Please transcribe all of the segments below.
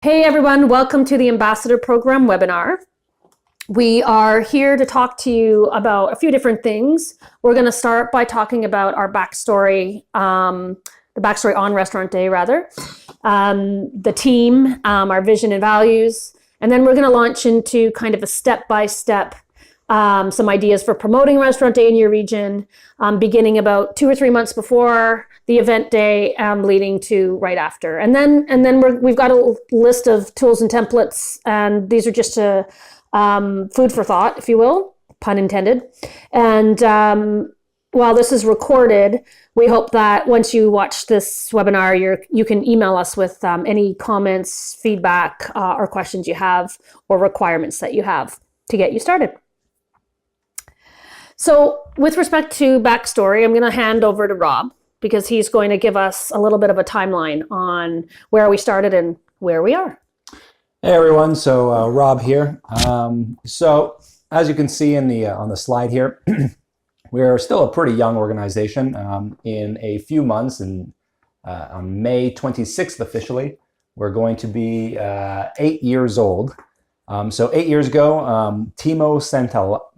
Hey everyone, welcome to the Ambassador Program webinar. We are here to talk to you about a few different things. We're going to start by talking about our backstory, the backstory on Restaurant Day rather, the team, our vision and values, and then we're going to launch into kind of a step-by-step some ideas for promoting Restaurant Day in your region, beginning about 2 or 3 months before the event day, leading to right after. And then we've got a list of tools and templates, and these are just food for thought, if you will, pun intended. And while this is recorded, we hope that once you watch this webinar, you can email us with any comments, feedback, or questions you have, or requirements that you have to get you started. So with respect to backstory, I'm going to hand over to Rob because he's going to give us a little bit of a timeline on where we started and where we are. Hey everyone, so Rob here. So as you can see in the on the slide here, we're still a pretty young organization. In a few months, and on May 26th officially, we're going to be 8 years old. So 8 years ago, Timo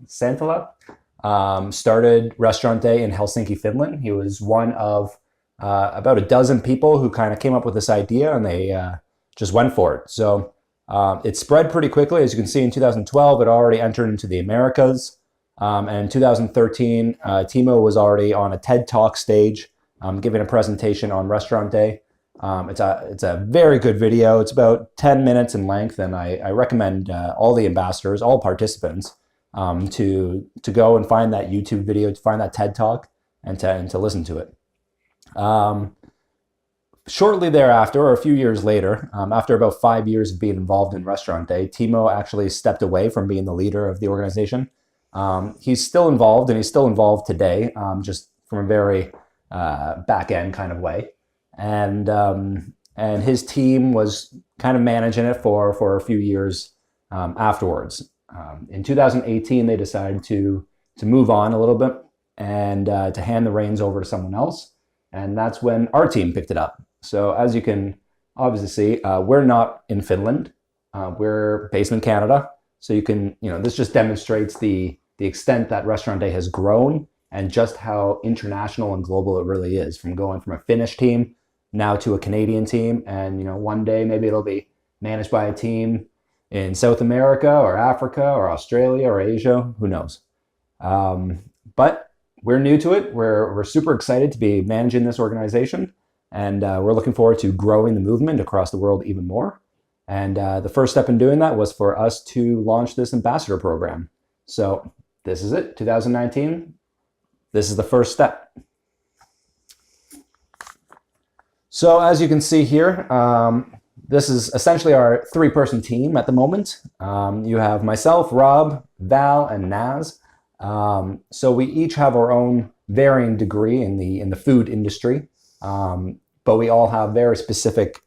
Santala started Restaurant Day in Helsinki, Finland. He was one of about a dozen people who kind of came up with this idea, and they just went for it. So it spread pretty quickly. As you can see, in 2012, it already entered into the Americas. And in 2013, Timo was already on a TED Talk stage, giving a presentation on Restaurant Day. It's a very good video. It's about 10 minutes in length, and I recommend all the ambassadors, all participants, to go and find that YouTube video, to find that TED Talk, and to listen to it. Shortly thereafter, or a few years later, after about 5 years of being involved in Restaurant Day, Timo actually stepped away from being the leader of the organization. He's still involved, and he's still involved today, just from a very back-end kind of way. And his team was kind of managing it for a few years afterwards. In 2018, they decided to move on a little bit and to hand the reins over to someone else. And that's when our team picked it up. So as you can obviously see, we're not in Finland. We're based in Canada. So you can, this just demonstrates the extent that Restaurant Day has grown and just how international and global it really is, from going from a Finnish team now to a Canadian team. And, one day maybe it'll be managed by a team in South America or Africa or Australia or Asia, who knows? But we're new to it. We're super excited to be managing this organization, and we're looking forward to growing the movement across the world even more. And the first step in doing that was for us to launch this ambassador program. So this is it, 2019. This is the first step. So as you can see here, this is essentially our 3-person team at the moment. You have myself, Rob, Val, and Naz. So we each have our own varying degree in the food industry, but we all have very specific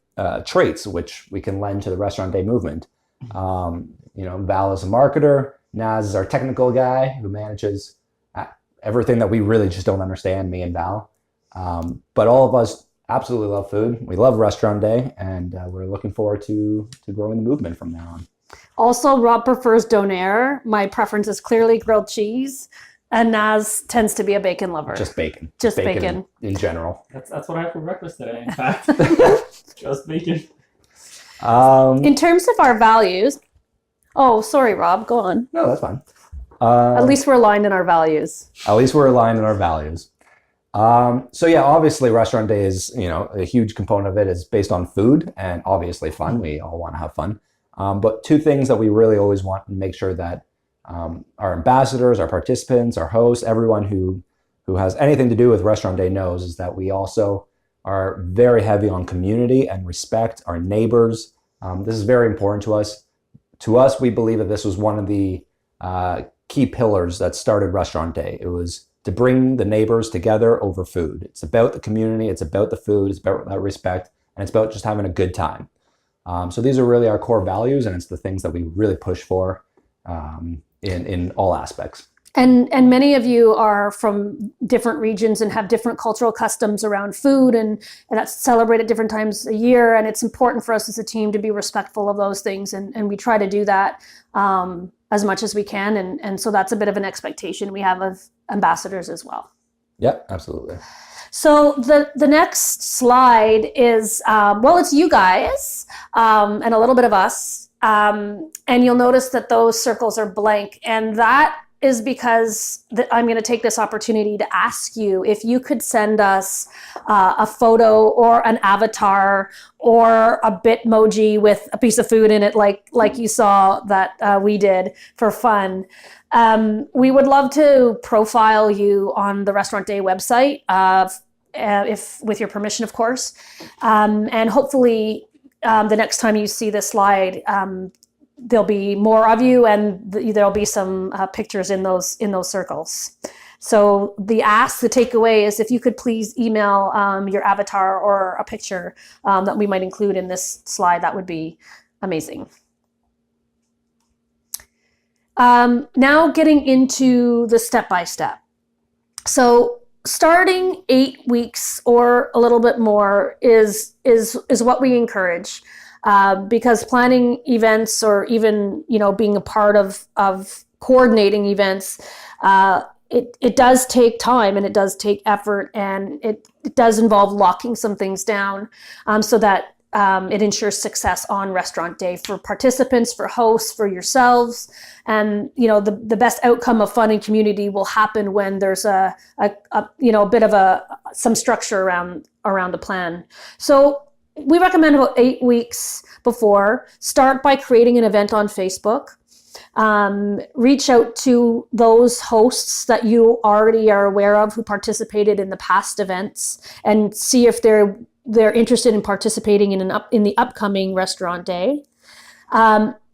traits which we can lend to the Restaurant Day movement. Val is a marketer. Naz is our technical guy who manages everything that we really just don't understand, me and Val. But all of us absolutely love food. We love Restaurant Day, and we're looking forward to growing the movement from now on. Also, Rob prefers donair. My preference is clearly grilled cheese, and Naz tends to be a bacon lover. Just bacon. Just bacon. In general. That's what I had for breakfast today, in fact. Just bacon. In terms of our values, oh, sorry, Rob, go on. No, that's fine. At least we're aligned in our values. At least we're aligned in our values. So yeah, obviously Restaurant Day is, a huge component of it is based on food and obviously fun. We all want to have fun. But two things that we really always want to make sure that our ambassadors, our participants, our hosts, everyone who has anything to do with Restaurant Day knows is that we also are very heavy on community and respect our neighbors. This is very important to us. To us, we believe that this was one of the key pillars that started Restaurant Day. It was to bring the neighbors together over food. It's about the community, it's about the food, it's about that respect, and it's about just having a good time. So these are really our core values, and it's the things that we really push for in all aspects. And many of you are from different regions and have different cultural customs around food, and that's celebrated different times a year. And it's important for us as a team to be respectful of those things. And we try to do that as much as we can. And so that's a bit of an expectation we have of ambassadors as well. Yep, absolutely. So the next slide is, it's you guys and a little bit of us. And you'll notice that those circles are blank. And that is because I'm going to take this opportunity to ask you if you could send us a photo or an avatar or a Bitmoji with a piece of food in it, like you saw that we did for fun. We would love to profile you on the Restaurant Day website, if with your permission, of course. And hopefully the next time you see this slide, there'll be more of you, and there'll be some pictures in those circles. So the takeaway is if you could please email your avatar or a picture that we might include in this slide, that would be amazing. Now getting into the step-by-step. So starting 8 weeks or a little bit more is what we encourage. Because planning events, or even being a part of coordinating events, it does take time and it does take effort, and it does involve locking some things down so that it ensures success on Restaurant Day for participants, for hosts, for yourselves. And the best outcome of fun and community will happen when there's a bit of some structure around the plan. So we recommend about 8 weeks before. Start by creating an event on Facebook. Reach out to those hosts that you already are aware of who participated in the past events, and see if they're interested in participating in the upcoming Restaurant Day.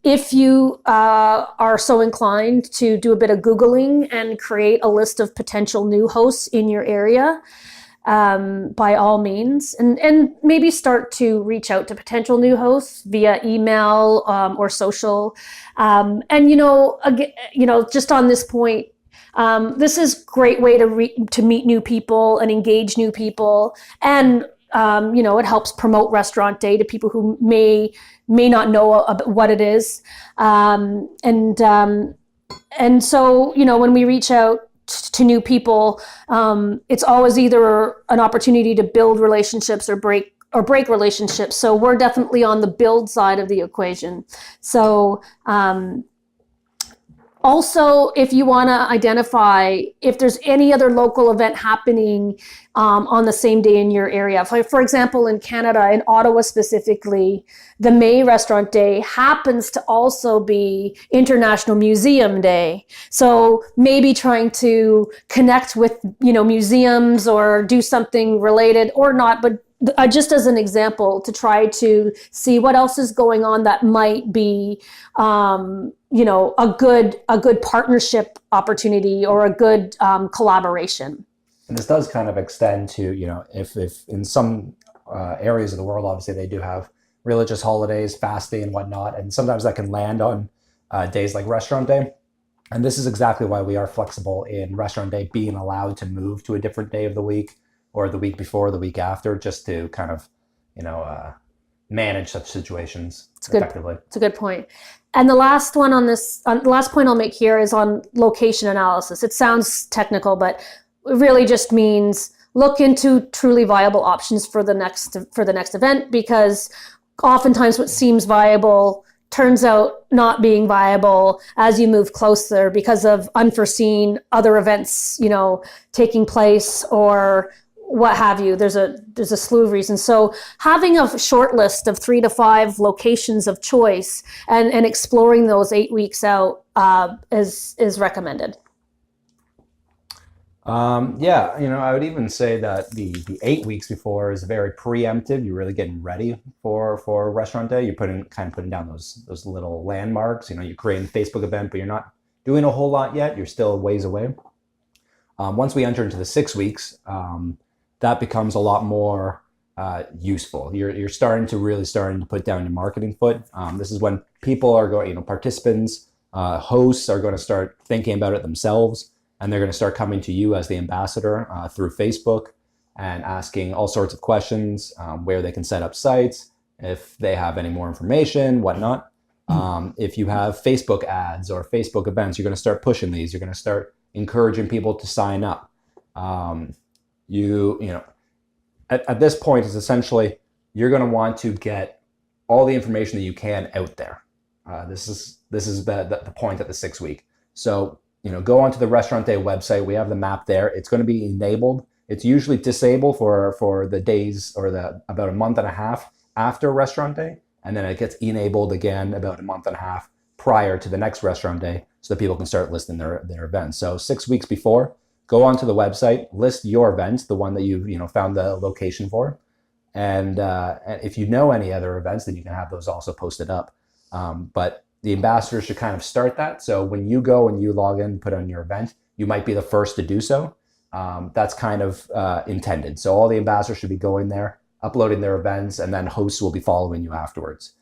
If you are so inclined to do a bit of Googling and create a list of potential new hosts in your area, by all means, and maybe start to reach out to potential new hosts via email or social. And just on this point, this is a great way to meet new people and engage new people, and it helps promote Restaurant Day to people who may not know what it is, and so when we reach out to new people, it's always either an opportunity to build relationships or break relationships. So we're definitely on the build side of the equation. So also, if you want to identify if there's any other local event happening on the same day in your area. For example, in Canada, in Ottawa specifically, the May Restaurant Day happens to also be International Museum Day. So maybe trying to connect with museums or do something related, or not, but just as an example, to try to see what else is going on that might be a good partnership opportunity or a good collaboration. And this does kind of extend to, if in some areas of the world, obviously they do have religious holidays, fasting and whatnot, and sometimes that can land on days like Restaurant Day. And this is exactly why we are flexible in Restaurant Day being allowed to move to a different day of the week, or the week before, the week after, just to kind of, manage such situations effectively. It's a good point. And the last one the last point I'll make here is on location analysis. It sounds technical, but it really just means look into truly viable options for the next event, because oftentimes what seems viable turns out not being viable as you move closer because of unforeseen other events, taking place, or what have you. There's a slew of reasons. So having a short list of 3 to 5 locations of choice and exploring those 8 weeks out is recommended. I would even say that the 8 weeks before is very preemptive. You're really getting ready for Restaurant Day. You're putting down those little landmarks. You're creating a Facebook event, but you're not doing a whole lot yet. You're still a ways away. Once we enter into the 6 weeks, that becomes a lot more useful. You're starting to put down your marketing foot. This is when people are going, participants Hosts are going to start thinking about it themselves, and they're going to start coming to you as the ambassador through Facebook and asking all sorts of questions, where they can set up sites, if they have any more information, whatnot. If you have Facebook ads or Facebook events, you're going to start pushing these. You're going to start encouraging people to sign up. At this point, it's essentially you're going to want to get all the information that you can out there. This is the point at the 6 week. So go onto the Restaurant Day website. We have the map there. It's going to be enabled. It's usually disabled for the days or about a month and a half after Restaurant Day, and then it gets enabled again about a month and a half prior to the next Restaurant Day, so that people can start listing their events. So 6 weeks before, go onto the website, list your event, the one that you've found the location for, and if you know any other events, then you can have those also posted up. But the ambassadors should kind of start that. So when you go and you log in and put on your event, you might be the first to do so. That's kind of intended. So all the ambassadors should be going there, uploading their events, and then hosts will be following you afterwards.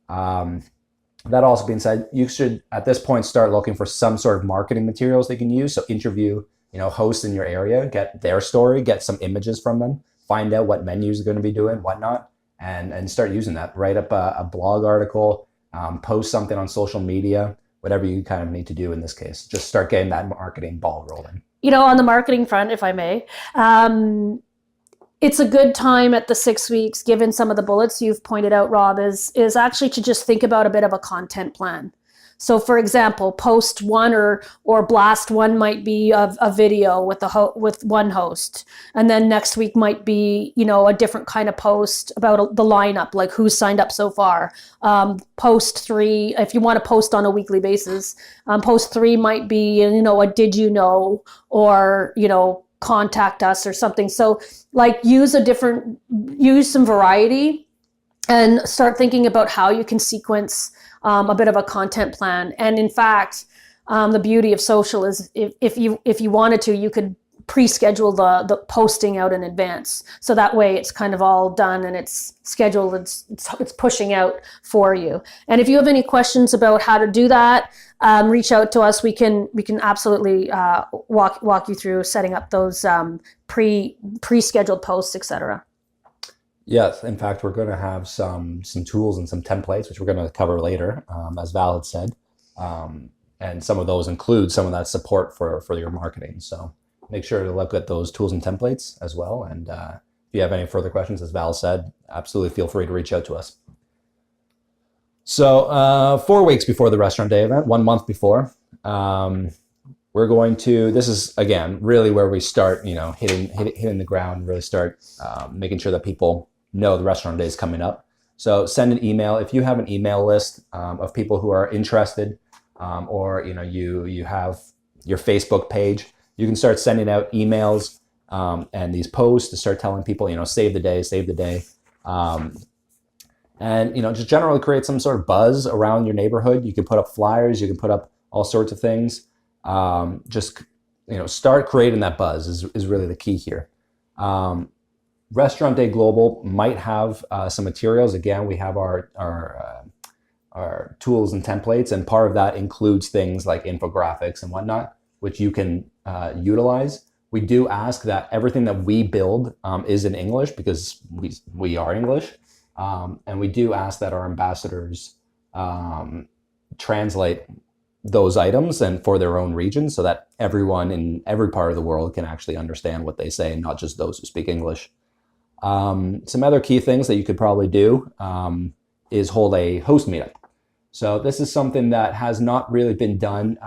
That also being said, you should at this point start looking for some sort of marketing materials they can use. So interview hosts in your area, get their story, get some images from them, find out what menus are going to be doing, whatnot, and start using that. Write up a blog article, post something on social media, whatever you kind of need to do in this case. Just start getting that marketing ball rolling. On the marketing front, if I may, it's a good time at the 6 weeks, given some of the bullets you've pointed out, Rob, is actually to just think about a bit of a content plan. So, for example, post one or blast one might be a video with with one host, and then next week might be a different kind of post about the lineup, like who's signed up so far. Post 3, if you want to post on a weekly basis, post 3 might be a did you know, or contact us or something. So like use some variety and start thinking about how you can sequence a bit of a content plan. And in fact, the beauty of social is if you wanted to, you could pre-schedule the posting out in advance. So that way it's kind of all done and it's scheduled, it's pushing out for you. And if you have any questions about how to do that, reach out to us. We can absolutely walk you through setting up those pre-scheduled posts, etc. Yes, in fact, we're going to have some tools and some templates, which we're going to cover later, as Val had said. And some of those include some of that support for your marketing. So make sure to look at those tools and templates as well. And if you have any further questions, as Val said, absolutely feel free to reach out to us. So 4 weeks before the Restaurant Day event, 1 month before, we're going to, this is, again, really where we start, hitting the ground, really start making sure that people know the Restaurant Day is coming up. So send an email. If you have an email list of people who are interested, or you have your Facebook page, you can start sending out emails and these posts to start telling people, save the day. And just generally create some sort of buzz around your neighborhood. You can put up flyers, you can put up all sorts of things. Start creating that buzz is really the key here. Restaurant Day Global might have some materials. Again, we have our tools and templates, and part of that includes things like infographics and whatnot, which you can utilize. We do ask that everything that we build is in English, because we are English. And we do ask that our ambassadors translate those items and for their own region, so that everyone in every part of the world can actually understand what they say, not just those who speak English. Some other key things that you could probably do is hold a host meetup. So this is something that has not really been done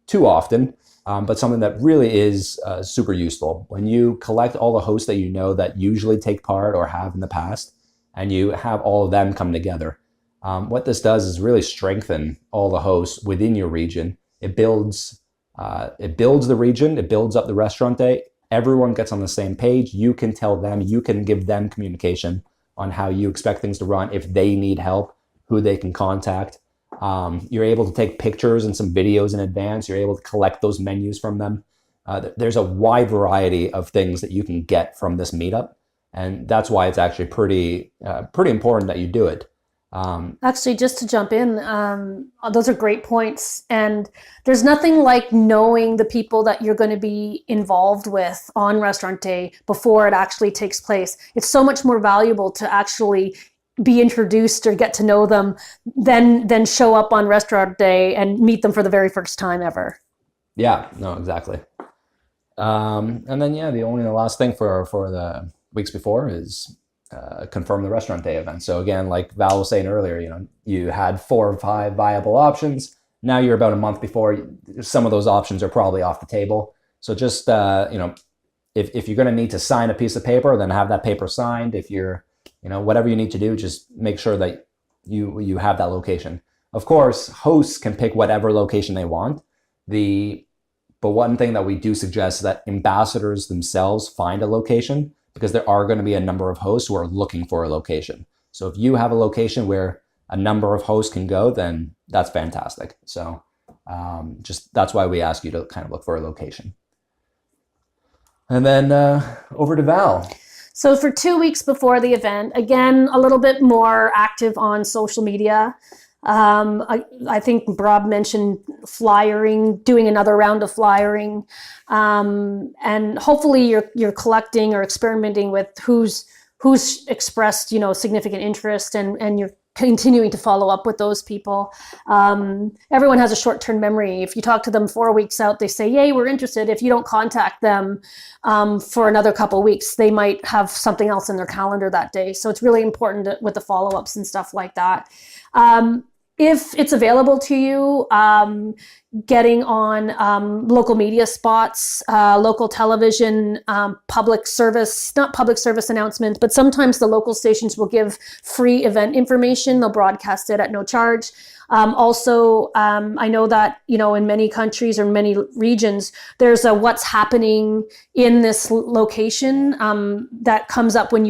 too often, but something that really is super useful. When you collect all the hosts that that usually take part or have in the past, and you have all of them come together, what this does is really strengthen all the hosts within your region. It builds the region, it builds up the Restaurant Day. Everyone gets on the same page. You can tell them, you can give them communication on how you expect things to run. If they need help, who they can contact. You're able to take pictures and some videos in advance. You're able to collect those menus from them. There's a wide variety of things that you can get from this meetup. And that's why it's actually pretty important that you do it. Actually, just to jump in, those are great points. And there's nothing like knowing the people that you're going to be involved with on Restaurant Day before it actually takes place. It's so much more valuable to actually be introduced or get to know them than show up on Restaurant Day and meet them for the very first time ever. Yeah, no, exactly. And then, yeah, the last thing for the weeks before is confirm the Restaurant Day event. So again, like Val was saying earlier, you had 4 or 5 viable options. Now you're about a month before. Some of those options are probably off the table. So just, if you're going to need to sign a piece of paper, then have that paper signed. If you're, whatever you need to do, just make sure that you have that location. Of course, hosts can pick whatever location they want. But one thing that we do suggest is that ambassadors themselves find a location, because there are going to be a number of hosts who are looking for a location. So if you have a location where a number of hosts can go, then that's fantastic. So that's why we ask you to kind of look for a location. And then over to Val. So for 2 weeks before the event, again, a little bit more active on social media. I think Rob mentioned flyering, doing another round of flyering, and hopefully you're collecting or experimenting with who's expressed significant interest, and you're continuing to follow up with those people. Everyone has a short-term memory. If you talk to them 4 weeks out, they say, "Yay, we're interested." If you don't contact them for another couple of weeks, they might have something else in their calendar that day. So it's really important with the follow-ups and stuff like that. If it's available to you, getting on local media spots, local television, not public service announcements, but sometimes the local stations will give free event information. They'll broadcast it at no charge. Also, I know that, in many countries or many regions, there's a what's happening in this location that comes up when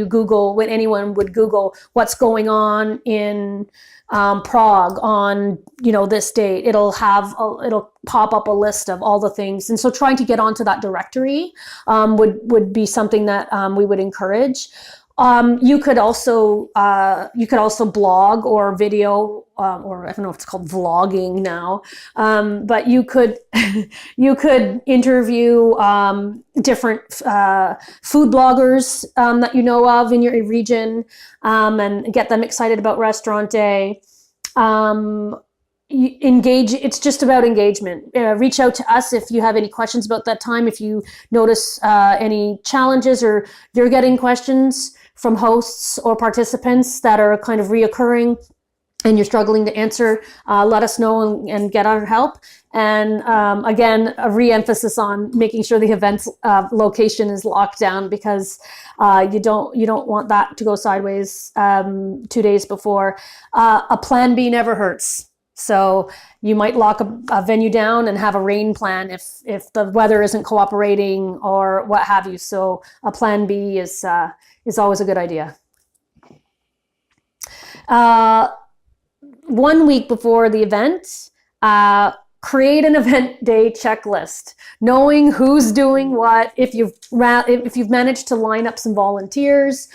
anyone would Google what's going on in Prague on this date. It'll pop up a list of all the things, and so trying to get onto that directory would be something that we would encourage. You could also blog or video, or I don't know if it's called vlogging now, but you could interview different food bloggers that you know of in your region, and get them excited about Restaurant Day. Engage. It's just about engagement. Reach out to us if you have any questions about that time. If you notice any challenges, or you're getting questions from hosts or participants that are kind of reoccurring and you're struggling to answer, let us know and get our help. And again, a re-emphasis on making sure the event's location is locked down, because you don't want that to go sideways 2 days before. A plan B never hurts. So you might lock a venue down and have a rain plan if the weather isn't cooperating or what have you. So a plan B is always a good idea. 1 week before the event, create an event day checklist, knowing who's doing what. If you've managed to line up some volunteers,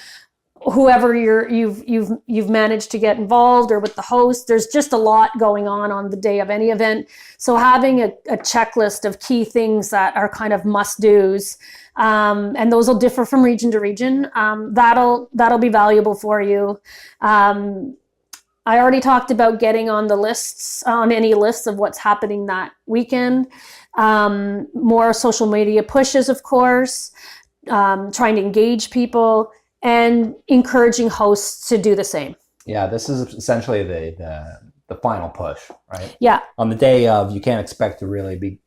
whoever you've managed to get involved, or with the host, there's just a lot going on the day of any event. So having a checklist of key things that are kind of must-dos, and those will differ from region to region, that'll be valuable for you. I already talked about getting on the lists, on any lists of what's happening that weekend. More social media pushes, of course, trying to engage people, and encouraging hosts to do the same. Yeah, this is essentially the final push, right? Yeah. On the day of, you can't expect to really be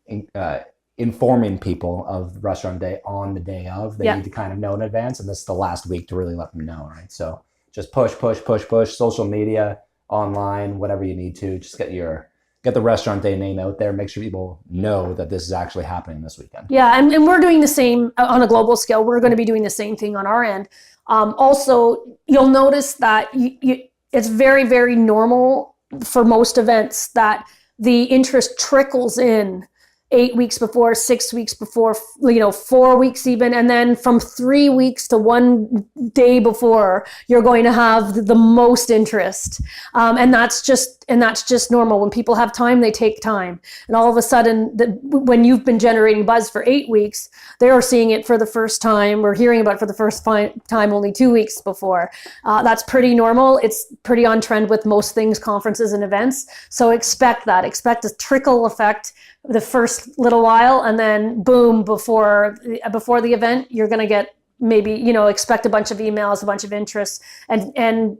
informing people of Restaurant Day on the day of. They need to kind of know in advance, and this is the last week to really let them know, right? So just push, social media, online, whatever you need to. Just get the Restaurant Day name out there. Make sure people know that this is actually happening this weekend. Yeah, and we're doing the same on a global scale. We're going to be doing the same thing on our end. Also, you'll notice that it's very, very normal for most events that the interest trickles in 8 weeks before, 6 weeks before, 4 weeks even, and then from 3 weeks to 1 day before, you're going to have the most interest, and that's just normal. When people have time, they take time, and all of a sudden, when you've been generating buzz for 8 weeks, they are seeing it for the first time or hearing about it for the first time only 2 weeks before. That's pretty normal. It's pretty on trend with most things, conferences and events. So expect a trickle effect the first little while, and then boom, before the event, you're going to get maybe, expect a bunch of emails, a bunch of interest, and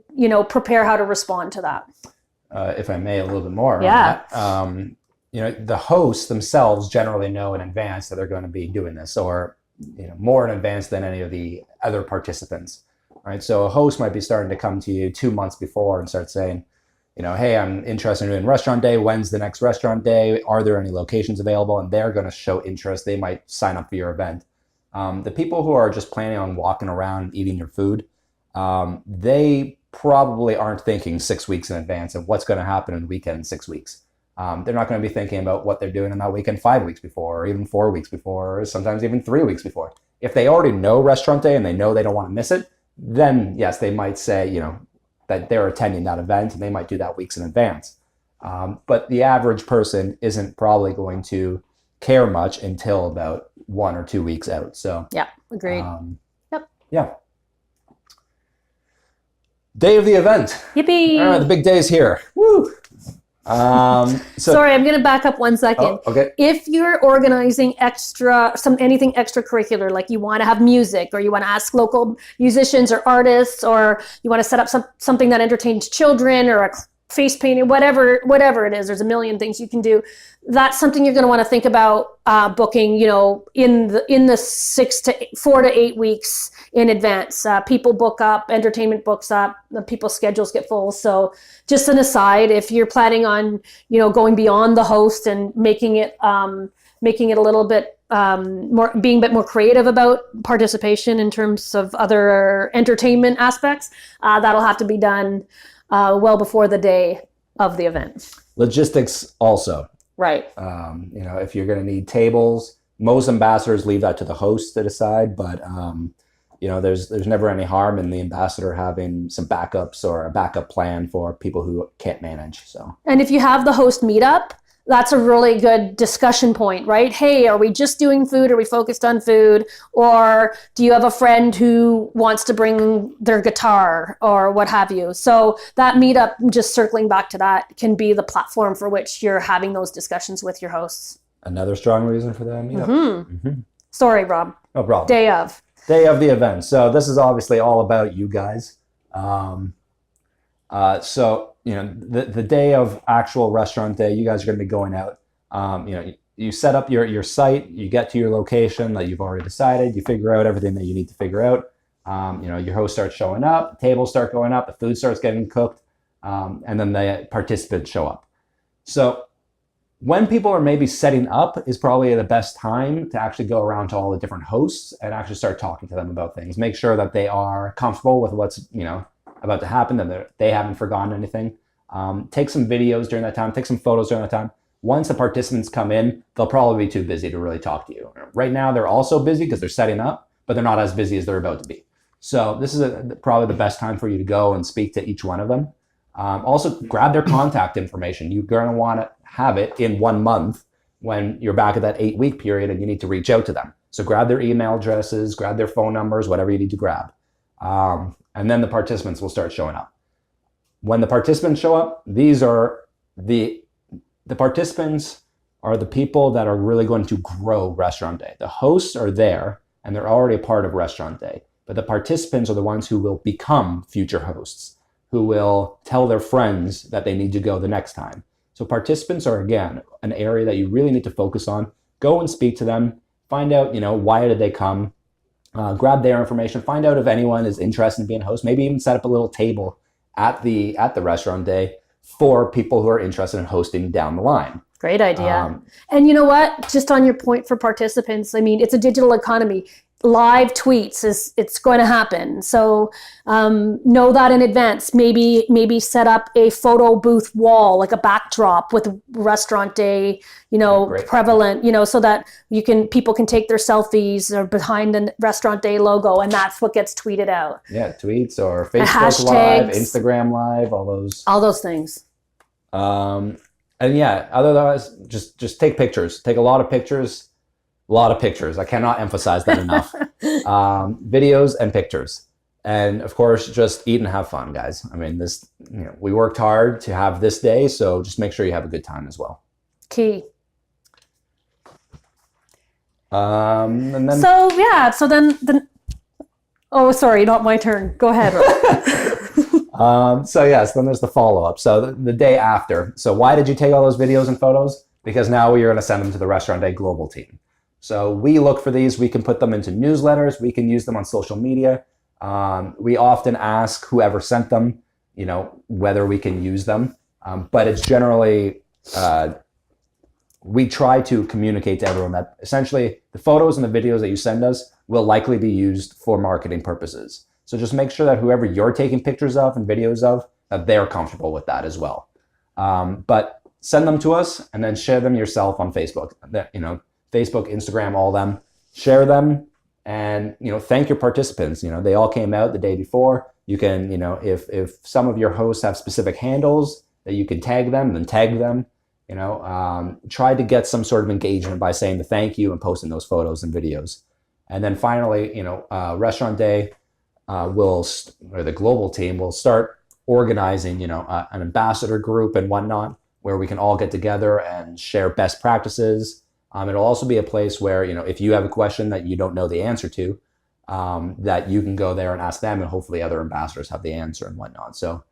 prepare how to respond to that. If I may, a little bit more Yeah. on that. The hosts themselves generally know in advance that they're going to be doing this, or more in advance than any of the other participants, right? So a host might be starting to come to you 2 months before and start saying, hey, I'm interested in doing restaurant day. When's the next restaurant day? Are there any locations available? And they're going to show interest. They might sign up for your event. The people who are just planning on walking around and eating your food, they probably aren't thinking 6 weeks in advance of what's going to happen in the weekend in 6 weeks. They're not going to be thinking about what they're doing in that weekend 5 weeks before, or even 4 weeks before, or sometimes even 3 weeks before. If they already know restaurant day and they know they don't want to miss it, then yes, they might say, that they're attending that event, and they might do that weeks in advance. But the average person isn't probably going to care much until about 1 or 2 weeks out. So Yeah, agreed. Yep. Yeah. Day of the event. Yippee! All right, the big day is here. Woo! Sorry, I'm going to back up 1 second. Oh, okay. If you're organizing anything extracurricular, like you want to have music, or you want to ask local musicians or artists, or you want to set up something that entertains children, or a face painting, whatever it is, there's a million things you can do. That's something you're going to want to think about booking, in the 4 to 8 weeks in advance. People book up, entertainment books up, people's schedules get full. So just an aside, if you're planning on, going beyond the host and making it a little bit being a bit more creative about participation in terms of other entertainment aspects, that'll have to be done well before the day of the event. Logistics also. Right. If you're going to need tables, most ambassadors leave that to the host to decide, but there's never any harm in the ambassador having some backups or a backup plan for people who can't manage. So, and if you have the host meetup, that's a really good discussion point, right? Hey, are we just doing food? Are we focused on food? Or do you have a friend who wants to bring their guitar or what have you? So that meetup, just circling back to that, can be the platform for which you're having those discussions with your hosts. Another strong reason for the meetup. Mm-hmm. Sorry, Rob. No problem. Day of the event. So this is obviously all about you guys. The day of actual restaurant day, you guys are going to be going out. You set up your site, you get to your location that you've already decided, you figure out everything that you need to figure out. Your host starts showing up, the tables start going up, the food starts getting cooked, and then the participants show up. So when people are maybe setting up is probably the best time to actually go around to all the different hosts and actually start talking to them about things. Make sure that they are comfortable with what's about to happen, that they haven't forgotten anything. Take some videos during that time, take some photos during that time. Once the participants come in, they'll probably be too busy to really talk to you. Right now, they're also busy because they're setting up, but they're not as busy as they're about to be. So this is probably the best time for you to go and speak to each one of them. Also, grab their contact information. You're going to want to have it in 1 month when you're back at that 8-week period and you need to reach out to them. So grab their email addresses, grab their phone numbers, whatever you need to grab. And then the participants will start showing up. When the participants show up, these are the participants are the people that are really going to grow Restaurant Day. The hosts are there and they're already a part of Restaurant Day, but the participants are the ones who will become future hosts, who will tell their friends that they need to go the next time. So participants are, again, an area that you really need to focus on. Go and speak to them, find out, why did they come, grab their information, find out if anyone is interested in being a host, maybe even set up a little table at the Restaurant Day for people who are interested in hosting down the line. Great idea. And you know what? Just on your point for participants, it's a digital economy. live tweets it's going to happen. So know that in advance. Maybe set up a photo booth wall, like a backdrop with Restaurant Day, Great. prevalent, so that people can take their selfies or behind the Restaurant Day logo, and that's what gets tweeted out. Yeah, tweets or Facebook Live, hashtags. Instagram Live, all those things. And yeah, otherwise, just take pictures. Take a lot of pictures. A lot of pictures. I cannot emphasize that enough. Videos and pictures. And of course, just eat and have fun, guys. I mean, we worked hard to have this day, so just make sure you have a good time as well. Key. And then So then oh, sorry, not my turn. Go ahead. so then there's the follow-up. So the day after. So why did you take all those videos and photos? Because now we are going to send them to the Restaurant Day Global team. So we look for these. We can put them into newsletters. We can use them on social media. We often ask whoever sent them, whether we can use them. But it's generally, we try to communicate to everyone that essentially the photos and the videos that you send us will likely be used for marketing purposes. So just make sure that whoever you're taking pictures of and videos of, that they're comfortable with that as well. But send them to us and then share them yourself on Facebook. Facebook, Instagram, all them. Share them and thank your participants. They all came out the day before. You can, if some of your hosts have specific handles that you can tag them, then tag them. Try to get some sort of engagement by saying the thank you and posting those photos and videos. And then finally, Restaurant Day or the global team will start organizing, an ambassador group and whatnot, where we can all get together and share best practices. It'll also be a place where, if you have a question that you don't know the answer to, that you can go there and ask them, and hopefully other ambassadors have the answer and whatnot. So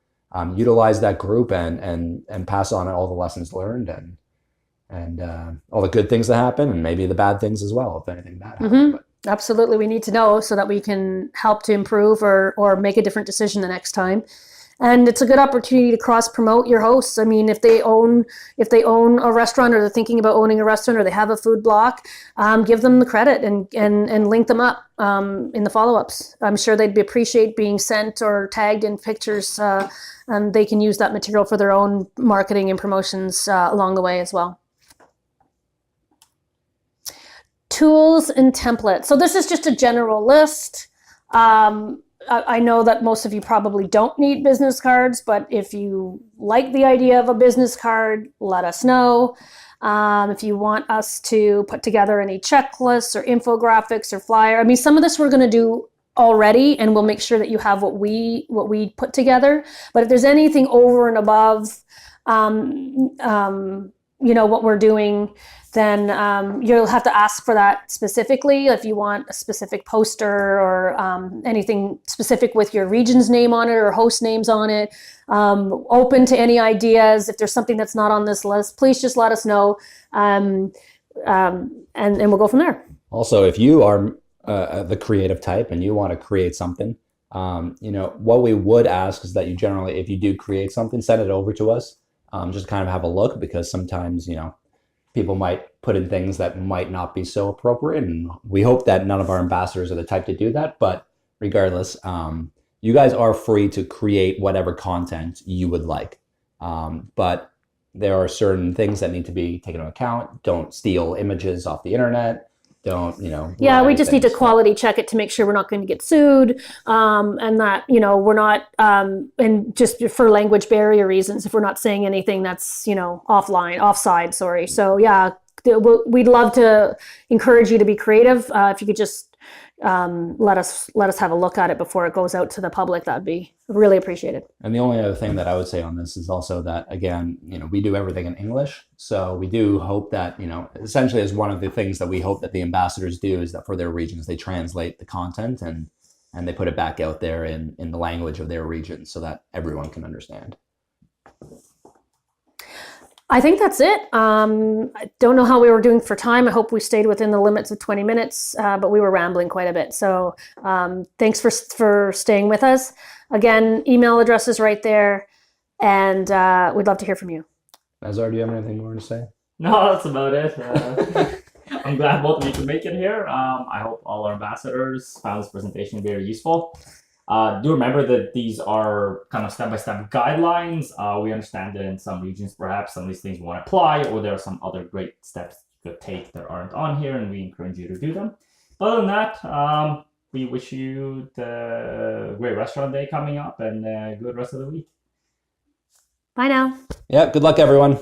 utilize that group and pass on all the lessons learned and all the good things that happen, and maybe the bad things as well, if anything bad happens. Mm-hmm. Absolutely. We need to know so that we can help to improve or make a different decision the next time. And it's a good opportunity to cross promote your hosts. I mean, if they own a restaurant, or they're thinking about owning a restaurant, or they have a food block, give them the credit and link them up in the follow-ups. I'm sure they'd appreciate being sent or tagged in pictures, and they can use that material for their own marketing and promotions along the way as well. Tools and templates. So this is just a general list. I know that most of you probably don't need business cards, but if you like the idea of a business card, let us know. If you want us to put together any checklists or infographics or flyer, I mean, some of this we're going to do already, and we'll make sure that you have what we put together. But if there's anything over and above, what we're doing, then you'll have to ask for that specifically. If you want a specific poster or anything specific with your region's name on it or host names on it, open to any ideas. If there's something that's not on this list, please just let us know, and we'll go from there. Also, if you are the creative type and you want to create something, what we would ask is that you generally, if you do create something, send it over to us. Just kind of have a look, because sometimes, people might put in things that might not be so appropriate. And we hope that none of our ambassadors are the type to do that. But regardless, you guys are free to create whatever content you would like. But there are certain things that need to be taken into account. Don't steal images off the internet. Don't, Yeah, we just need to quality check it to make sure we're not going to get sued, and that, we're not, and just for language barrier reasons, if we're not saying anything that's, offside, sorry. So yeah, we'd love to encourage you to be creative. If you could just let us have a look at it before it goes out to the public, that'd be really appreciated. And the only other thing that I would say on this is also that, again, we do everything in English. So we do hope that, essentially is one of the things that we hope that the ambassadors do, is that for their regions, they translate the content and they put it back out there in the language of their region so that everyone can understand. I think that's it. I don't know how we were doing for time. I hope we stayed within the limits of 20 minutes, but we were rambling quite a bit. So thanks for staying with us. Again, email address is right there, and we'd love to hear from you. Nazar, do you have anything more to say? No, that's about it. I'm glad both of you could make it here. I hope all our ambassadors found this presentation very useful. Do remember that these are kind of step-by-step guidelines. We understand that in some regions, perhaps some of these things won't apply, or there are some other great steps you could take that aren't on here, and we encourage you to do them. Other than that, we wish you the great restaurant day coming up and a good rest of the week. Bye now. Yeah, good luck, everyone.